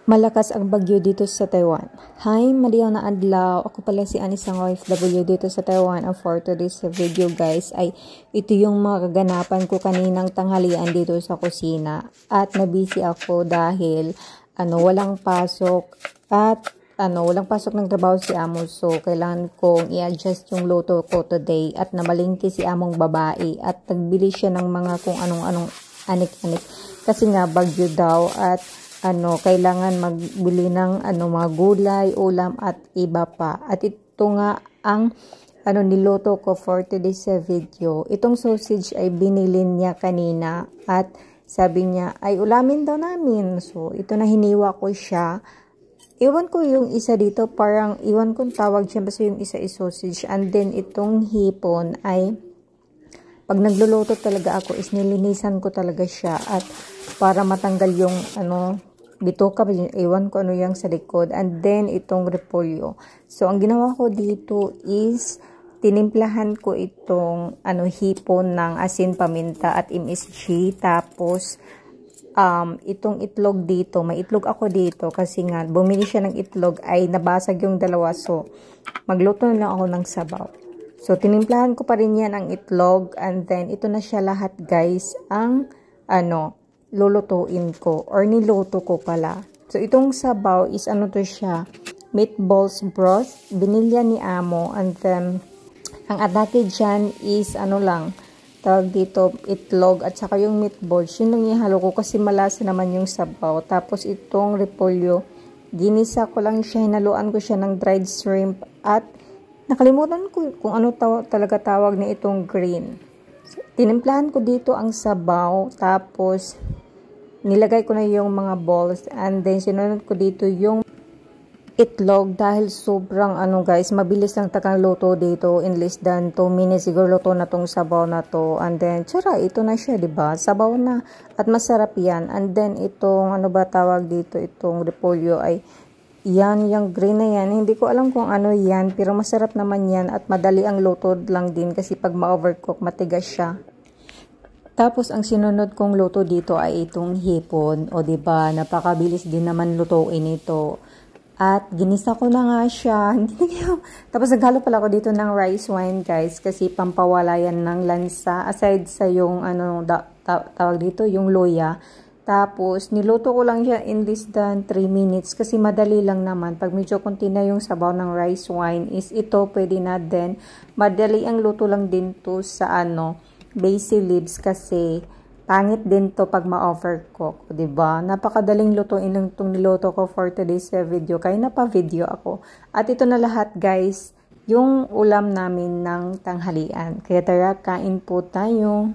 Malakas ang bagyo dito sa Taiwan. Hi, Mariang na adlaw. Ako pala si Anis ang OFW dito sa Taiwan. And for today's video guys ay ito yung mga kaganapan ko kaninang tanghalian dito sa kusina. At nabisi ako dahil walang pasok at walang pasok ng trabaho si Amo. So kailangan kong i-adjust yung luto ko today at namalingki si Among babae at nagbili siya ng mga kung anong anik-anik kasi nga bagyo daw at kailangan magbili ng mga gulay, ulam at iba pa. At ito nga ang niluto ko for today's video. Itong sausage ay binili niya kanina at sabi niya ay ulamin daw namin. So ito na hiniwa ko siya. Iwan ko yung isa dito, parang iwan kong tawag siya basta yung isa is sausage. And then itong hipon ay pag nagluluto talaga ako is nilinisan ko talaga siya at para matanggal yung bituka, iwan ko yung sa likod. And then, itong repolyo. So, ang ginawa ko dito is, tinimplahan ko itong, hipon ng asin, paminta at MSG. Tapos, itong itlog dito, may itlog ako dito kasi nga, bumili siya ng itlog ay nabasag yung dalawa. So, magluto na lang ako ng sabaw. So, tinimplahan ko pa rin yan ang itlog. And then, ito na siya lahat guys, ang, lulutuin ko or niluto ko pala. So itong sabaw is to siya, meatballs broth, binilya ni Amo, and then ang atake dyan is tawag dito itlog at saka yung meatballs, yun lang ihalo ko kasi malasa naman yung sabaw. Tapos itong repolyo, ginisa ko lang siya, hinaluan ko siya ng dried shrimp at nakalimutan ko kung ano talaga tawag na itong green. So, tinimplahan ko dito ang sabaw, tapos nilagay ko na yung mga balls and then sinunod ko dito yung itlog dahil sobrang guys, mabilis lang takang luto dito in less than 2 minutes siguro luto na tong sabaw na to. And then tsara, ito na siya, diba? Sabaw na at masarap yan. And then itong tawag dito, itong repolyo ay yan, yung green na yan. Hindi ko alam kung ano yan pero masarap naman yan at madali ang luto lang din kasi pag ma-overcook matigas siya. Tapos, ang sinunod kong luto dito ay itong hipon. O, diba, napakabilis din naman lutuin ito. At, ginisa ko na nga siya. Tapos, naghalo pala ako dito ng rice wine, guys. Kasi, pampawala yan ng lansa. Aside sa yung, tawag dito, yung luya. Tapos, niluto ko lang siya in less than 3 minutes. Kasi, madali lang naman. Pag medyo konti na yung sabaw ng rice wine, is ito, pwede na din. Madali ang luto lang din to sa basil leaves kasi pangit din to pag ma-overcook, diba? Napakadaling lutuin lang itong niluto ko for today's video, kaya napa-video ako. At ito na lahat guys, yung ulam namin ng tanghalian. Kaya tara, kain po tayo.